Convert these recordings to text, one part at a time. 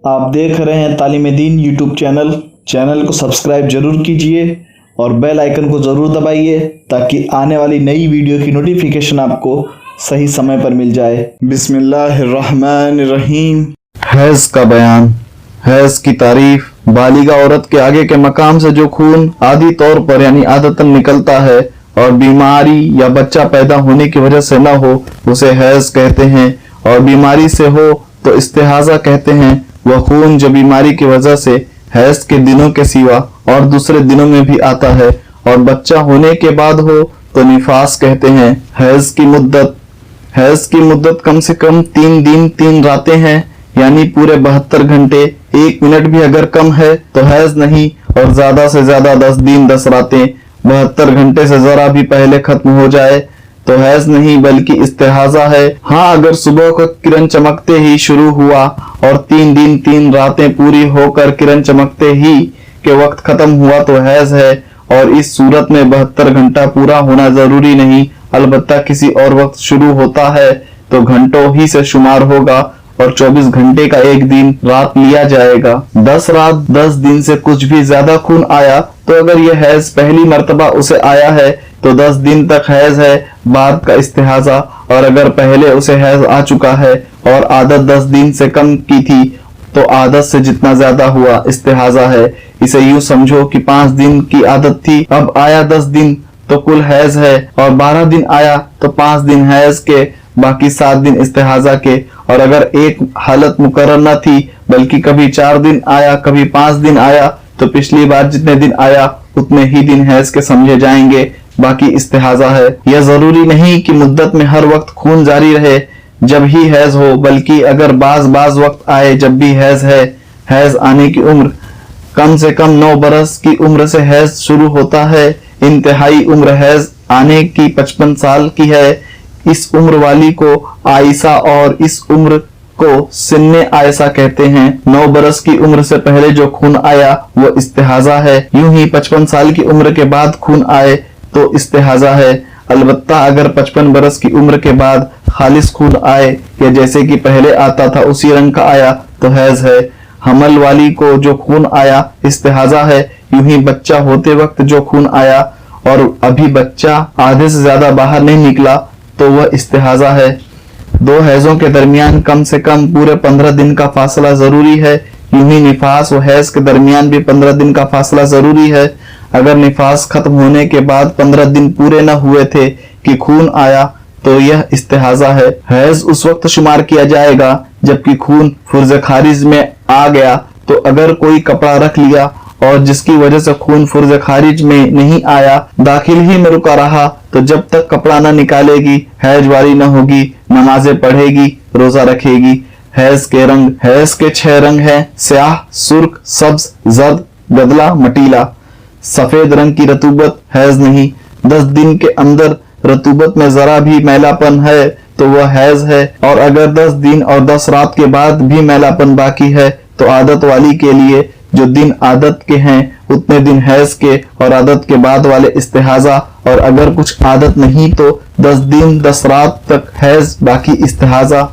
آپ دیکھ رہے ہیں تعلیم دین یوٹیوب چینل کو سبسکرائب ضرور کیجئے اور بیل آئیکن کو ضرور دبائیے تاکہ آنے والی نئی ویڈیو کی نوٹیفیکیشن آپ کو صحیح سمے پر مل جائے۔ بسم اللہ الرحمن الرحیم۔ حیض کا بیان۔ حیض کی تعریف: بالغہ عورت کے آگے کے مقام سے جو خون عادی طور پر یعنی عادتاً نکلتا ہے اور بیماری یا بچہ پیدا ہونے کی وجہ سے نہ ہو اسے حیض کہتے ہیں، اور بیماری سے ہو تو استحاضہ کہتے ہیں۔ وہ خون جو بیماری کی وجہ سے حیض کے دنوں کے سوا اور دوسرے دنوں میں بھی آتا ہے اور بچہ ہونے کے بعد ہو تو نفاس کہتے ہیں۔ حیض کی مدت کم سے کم 3 دن 3 راتیں ہیں، یعنی پورے 72 گھنٹے۔ 1 منٹ بھی اگر کم ہے تو حیض نہیں، اور زیادہ سے زیادہ 10 دن 10 راتیں 72 گھنٹے سے ذرا بھی پہلے ختم ہو جائے تو حیض نہیں بلکہ استحاضہ ہے۔ ہاں، اگر صبح کا کرن چمکتے ہی شروع ہوا اور 3 دن 3 راتیں پوری ہو کر کرن چمکتے ہی کے وقت ختم ہوا تو حیض ہے، اور اس صورت میں 72 گھنٹہ پورا ہونا ضروری نہیں، البتہ کسی اور وقت شروع ہوتا ہے تو گھنٹوں ہی سے شمار ہوگا اور 24 گھنٹے کا 1 دن رات لیا جائے گا۔ 10 رات 10 دن سے کچھ بھی زیادہ خون آیا تو اگر یہ حیض پہلی مرتبہ اسے آیا ہے تو 10 دن تک حیض ہے، بعد کا استحاضہ، اور اگر پہلے اسے حیض آ چکا ہے اور عادت 10 دن سے کم کی تھی تو عادت سے جتنا زیادہ ہوا استحاضہ ہے۔ اسے یوں سمجھو کہ 5 دن کی عادت تھی، اب آیا 10 دن تو کل حیض ہے، اور 12 دن آیا تو 5 دن حیض کے، باقی 7 دن استحاضہ کے۔ اور اگر ایک حالت مقرر نہ تھی بلکہ کبھی 4 دن آیا کبھی 5 دن آیا تو پچھلی بار جتنے دن آیا اتنے ہی دن حیض کے سمجھے جائیں گے، باقی استحاضہ ہے۔ یہ ضروری نہیں کہ مدت میں ہر وقت خون جاری رہے جب ہی حیض ہو، بلکہ اگر بعض وقت آئے جب بھی حیض ہے۔ حیض آنے کی عمر: کم سے کم 9 برس کی عمر سے حیض شروع ہوتا ہے۔ انتہائی عمر حیض آنے کی 55 سال کی ہے۔ اس عمر والی کو عائشہ اور اس عمر کو سن عائشہ کہتے ہیں۔ 9 برس کی عمر سے پہلے جو خون آیا وہ استحاضہ ہے، یوں ہی 55 سال کی عمر کے بعد خون آئے تو استحاضہ ہے، البتہ اگر 55 برس کی عمر کے بعد خالص خون آئے یا جیسے کہ پہلے آتا تھا اسی رنگ کا آیا تو حیض ہے۔ حمل والی کو جو خون آیا استحاضہ ہے، یوں ہی بچہ ہوتے وقت جو خون آیا اور ابھی بچہ آدھے سے زیادہ باہر نہیں نکلا تو وہ استحاضہ ہے۔ 2 حیضوں کے درمیان کم سے کم پورے 15 دن کا فاصلہ ضروری ہے، یوں ہی نفاس و حیض کے درمیان بھی 15 دن کا فاصلہ ضروری ہے۔ اگر نفاس ختم ہونے کے بعد 15 دن پورے نہ ہوئے تھے کہ خون آیا تو یہ استحاضہ ہے۔ حیض اس وقت شمار کیا جائے گا جبکہ خون فرض خارج میں آ گیا، تو اگر کوئی کپڑا رکھ لیا اور جس کی وجہ سے خون فرض خارج میں نہیں آیا، داخل ہی میں رکا رہا، تو جب تک کپڑا نہ نکالے گی حیض واری نہ ہوگی، نمازیں پڑھے گی، روزہ رکھے گی۔ حیض کے رنگ: حیض کے 6 رنگ ہیں: سیاہ، سرخ، سبز، زرد، گدلا، مٹیلا۔ سفید رنگ کی رطوبت حیض نہیں۔ 10 دن کے اندر رطوبت میں ذرا بھی میلا پن ہے تو وہ حیض ہے، اور اگر 10 دن اور 10 رات کے بعد بھی میلا پن باقی ہے تو عادت والی کے لیے جو دن عادت کے ہیں اتنے دن حیض کے، اور عادت کے بعد والے استحاضہ، اور اگر کچھ عادت نہیں تو 10 دن 10 رات تک حیض باقی استحاضہ۔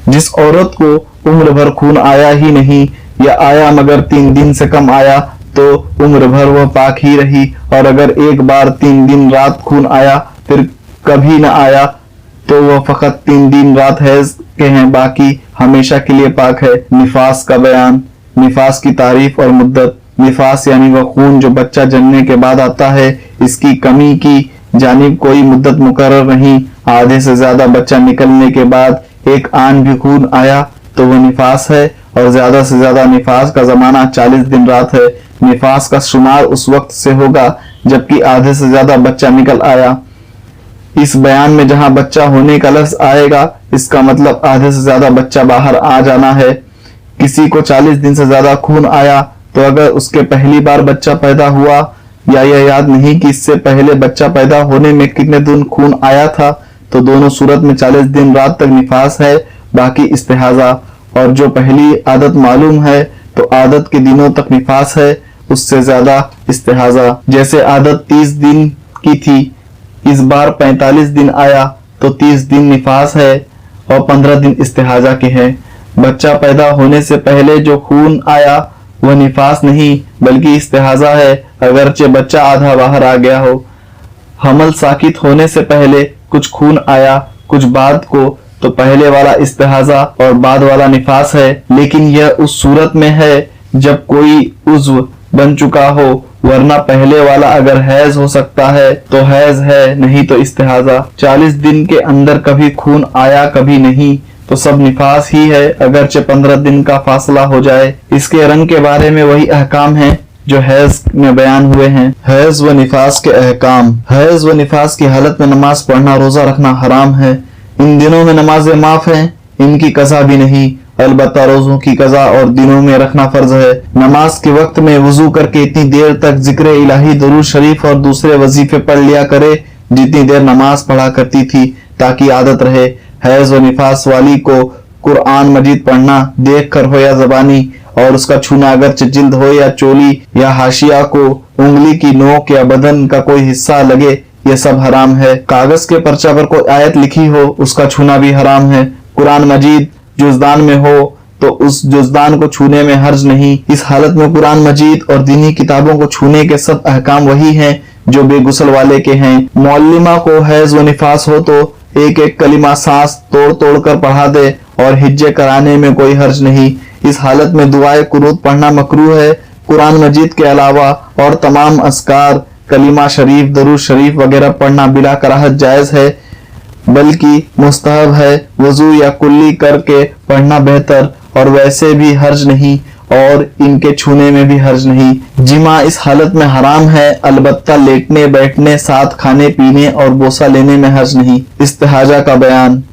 جس عورت کو عمر بھر خون آیا ہی نہیں یا آیا مگر 3 دن سے کم آیا تو عمر بھر وہ پاک ہی رہی، اور اگر ایک بار 3 دن رات خون آیا پھر کبھی نہ آیا تو وہ فقط 3 دن رات حیض کے ہیں، باقی ہمیشہ کے لیے پاک ہے۔ نفاس کا بیان۔ نفاس کی تعریف اور مدت: نفاس یعنی وہ خون جو بچہ جننے کے بعد آتا ہے، اس کی کمی کی جانب کوئی مدت مقرر نہیں۔ آدھے سے زیادہ بچہ نکلنے کے بعد ایک آن بھی خون آیا تو وہ نفاس ہے، اور زیادہ سے زیادہ نفاس کا زمانہ 40 دن رات ہے۔ نفاس کا شمار اس وقت سے ہوگا جبکہ آدھے سے زیادہ بچہ نکل آیا۔ اس بیان میں جہاں بچہ ہونے کا لفظ آئے گا اس کا مطلب آدھے سے زیادہ بچہ باہر آ جانا ہے۔ کسی کو 40 دن سے زیادہ خون آیا تو اگر اس کے پہلی بار بچہ پیدا ہوا یا یہ یاد نہیں کہ اس سے پہلے بچہ پیدا ہونے میں کتنے دن خون آیا تھا تو دونوں صورت میں 40 دن رات تک نفاس ہے، باقی استحاضہ۔ اور جو پہلی عادت معلوم ہے تو عادت کے دنوں تک نفاس ہے، اس سے زیادہ استحاضہ۔ جیسے عادت 30 دن کی تھی، اس بار 45 دن آیا تو 30 دن نفاس ہے اور 15 دن استحاضہ کے ہیں۔ बच्चा पैदा होने से पहले जो खून आया वह निफास नहीं बल्कि इस्तिहाजा है, अगरचे बच्चा आधा बाहर आ गया हो। हमल साकित होने से पहले कुछ खून आया, कुछ बाद को, तो पहले वाला इस्तिहाजा और बाद वाला निफास है, लेकिन यह उस सूरत में है जब कोई उज़्व बन चुका हो, वरना पहले वाला अगर हैज हो सकता है तो हैज है, नहीं तो इस्तिहाजा। 40 दिन के अंदर कभी खून आया कभी नहीं, तो सब निफास ही है, अगरचे 15 दिन का फासला हो जाए। इसके रंग के बारे में वही अहकाम है जो हैज में बयान हुए हैं। हैज व निफास के अहकाम। हैज व निफास की हालत में नमाज पढ़ना, रोजा रखना हराम है। इन दिनों में नमाजें माफ हैं, इनकी कज़ा भी नहीं, अलबत्ता रोजों की कज़ा और दिनों में रखना फर्ज है। नमाज के वक्त में वजू करके इतनी देर तक जिक्र इलाही, दुरूद शरीफ और दूसरे वजीफे पढ़ लिया करे जितनी देर नमाज पढ़ा करती थी, ताकि आदत रहे। हैज व निफास वाली को कुरान मजीद पढ़ना देख कर हो या जबानी, और उसका छूना अगरचे जिल्द हो या चोली या हाशिया को उंगली की नोक या बदन का कोई हिस्सा लगे, ये सब हराम है। कागज के पर्चा पर कोई आयत लिखी हो उसका छूना भी हराम है। कुरान मजीद जुज़दान में हो तो उस जुज़दान को छूने में हर्ज नहीं। इस हालत में कुरान मजीद और दीनी किताबों को छूने के सब अहकाम वही हैं जो बेगुसल वाले के हैं। मौलिमा को हैज व निफास हो तो एक एक कलिमा सांस तोड़ तोड़ कर पढ़ा दे और हिज्जे कराने में कोई हर्ज नहीं। इस हालत में दुआए कुनूत पढ़ना मकरूह है। कुरान मजीद के अलावा और तमाम अस्कार, कलिमा शरीफ, दरूद शरीफ वगैरह पढ़ना बिला कराहत जायज है, बल्कि मुस्तहब है। वजू या कुल्ली करके पढ़ना बेहतर, और वैसे भी हर्ज नहीं, और इनके छूने में भी हर्ज नहीं। जिमा इस हालत में हराम है, अलबत्ता लेटने बैठने, साथ खाने पीने और बोसा लेने में हर्ज नहीं। इस्तिहाजा का बयान।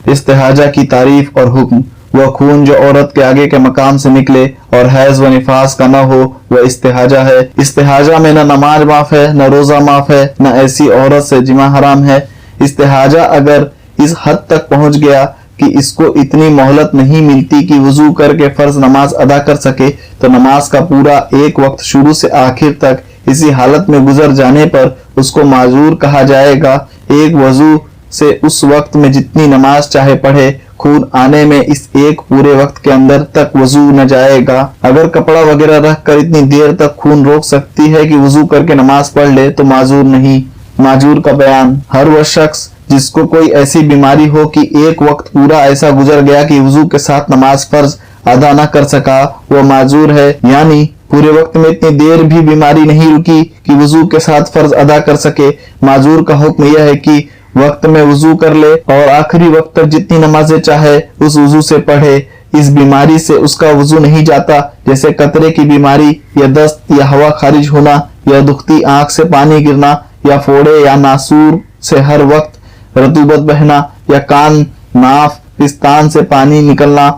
इस्तिहाजा की तारीफ और हुक्म। वह खून जो औरत के आगे के मकाम से निकले और हैज व निफास का न हो वह इस्तिहाजा है। इस्तिहाजा में न नमाज माफ है, न रोजा माफ है, न ऐसी औरत से जिमा हराम है। इस्तिहाजा अगर इस हद तक पहुंच गया कि इसको इतनी मोहलत नहीं मिलती कि वजू करके फर्ज नमाज अदा कर सके, तो नमाज का पूरा एक वक्त शुरू से आखिर तक इसी हालत में गुजर जाने पर उसको माजूर कहा जाएगा। एक वजू से उस वक्त में जितनी नमाज चाहे पढ़े, खून आने में इस एक पूरे वक्त के अंदर तक वजू न जाएगा। अगर कपड़ा वगैरह रख कर इतनी देर तक खून रोक सकती है कि वजू करके नमाज पढ़ ले तो माजूर नहीं। माजूर का बयान। हर वह शख्स जिसको कोई ऐसी बीमारी हो कि एक वक्त पूरा ऐसा गुजर गया कि वजू के साथ नमाज फर्ज अदा न कर सका, वह माजूर है। यानी पूरे वक्त में इतनी देर भी बीमारी नहीं रुकी कि वजू के साथ फर्ज अदा कर सके। माजूर का हुक्म यह है कि वक्त में वजू कर ले और आखिरी वक्त तक जितनी नमाजें चाहे उस वजू से पढ़े। इस बीमारी से उसका वजू नहीं जाता, जैसे कतरे की बीमारी या दस्त या हवा खारिज होना या दुखती आंख से पानी गिरना या फोड़े या नासूर से हर वक्त रतूबत बहना या कान, नाफ, पिस्तान से पानी निकलना,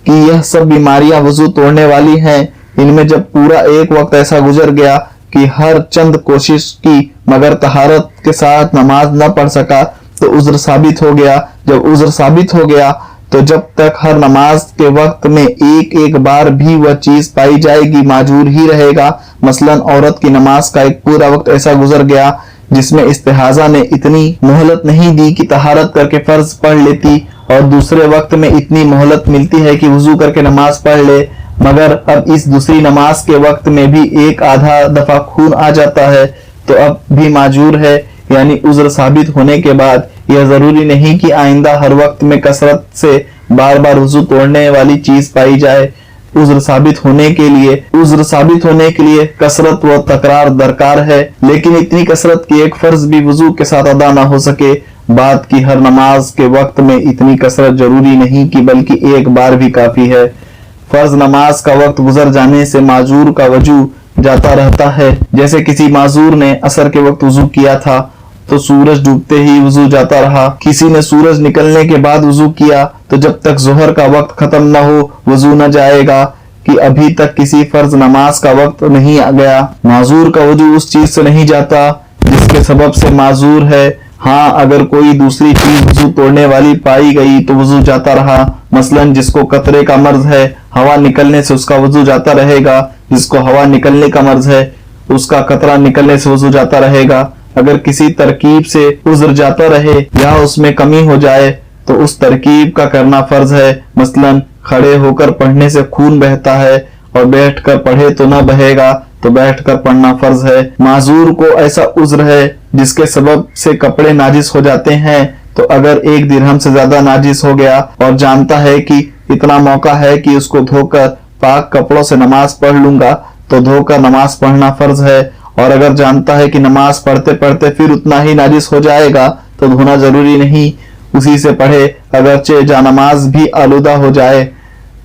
कि यह सब बीमारियां वजू तोड़ने वाली हैं। इनमें जब पूरा एक वक्त ऐसा गुजर गया कि हर चंद कोशिश की मगर तहारत के साथ नमाज न पढ़ सका तो उज्र साबित हो गया। जब उज्र साबित हो गया तो जब तक हर नमाज के वक्त में एक एक बार भी वह चीज पाई जाएगी माजूर ही रहेगा। मसलन औरत की नमाज का एक पूरा वक्त ऐसा गुजर गया जिसमें इस्तिहाजा ने इतनी मोहलत नहीं दी कि तहारत करके फर्ज पढ़ लेती, और दूसरे वक्त में इतनी मोहलत मिलती है कि वजू करके नमाज पढ़ ले, मगर अब इस दूसरी नमाज के वक्त में भी एक आधा दफा खून आ जाता है तो अब भी माजूर है। यानी उज्र साबित होने के बाद यह जरूरी नहीं कि आइंदा हर वक्त में कसरत से बार बार वजू तोड़ने वाली चीज पाई जाए। उज्र साबित होने के लिए कसरत व तकरार दरकार है, लेकिन इतनी कसरत की एक फर्ज भी वजू के साथ अदा ना हो सके। बात की हर नमाज के वक्त में इतनी कसरत जरूरी नहीं कि बल्कि एक बार भी काफी है। फर्ज नमाज का वक्त गुजर जाने से माजूर का वजू जाता रहता है। जैसे किसी माजूर ने असर के वक्त वजू किया था तो सूरज डूबते ही वजू जाता रहा। किसी ने सूरज निकलने के बाद वजू किया तो जब तक जोहर का वक्त खत्म न हो वजू न जाएगा कि अभी तक किसी फर्ज नमाज का वक्त नहीं आ गया। माजूर का वजू उस चीज से नहीं जाता जिसके सबब से माजूर है। हाँ, अगर कोई दूसरी चीज वजू तोड़ने वाली पाई गई तो वजू जाता रहा। मसलन जिसको कतरे का मर्ज है, हवा निकलने से उसका वजू जाता रहेगा। जिसको हवा निकलने का मर्ज है उसका कतरा निकलने से वजू जाता रहेगा। अगर किसी तरकीब से उज्र जाता रहे या उसमें कमी हो जाए तो उस तरकीब का करना फर्ज है। मसलन खड़े होकर पढ़ने से खून बहता है और बैठकर पढ़े तो न बहेगा, तो बैठकर पढ़ना फर्ज है। माजूर को ऐसा उज्र है जिसके सबब से कपड़े नाजिस हो जाते हैं, तो अगर 1 दिरहम से ज्यादा नाजिस हो गया और जानता है कि इतना मौका है कि उसको धोकर पाक कपड़ों से नमाज पढ़ लूंगा, तो धोकर नमाज पढ़ना फर्ज है। और अगर जानता है कि नमाज पढ़ते पढ़ते फिर उतना ही नाजिस हो जाएगा, तो धोना जरूरी नहीं, उसी से पढ़े, अगरचे जानमाज भी आलूदा हो जाए,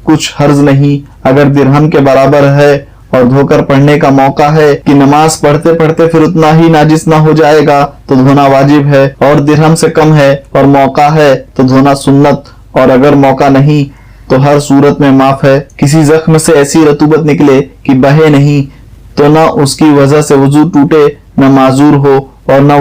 कुछ हर्ज नहीं। अगर दिरहम के बराबर है और धोकर पढ़ने का मौका है कि नमाज पढ़ते पढ़ते फिर उतना ही नाजिस ना हो जाएगा, तो धोना वाजिब है। और दिरहम से कम है और मौका है तो धोना सुन्नत, और अगर मौका नहीं तो हर सूरत में माफ है। किसी जख्म से ऐसी रतूबत निकले कि बहे नहीं, तो न उसकी वजह से वजू टूटे, न माजूर हो और न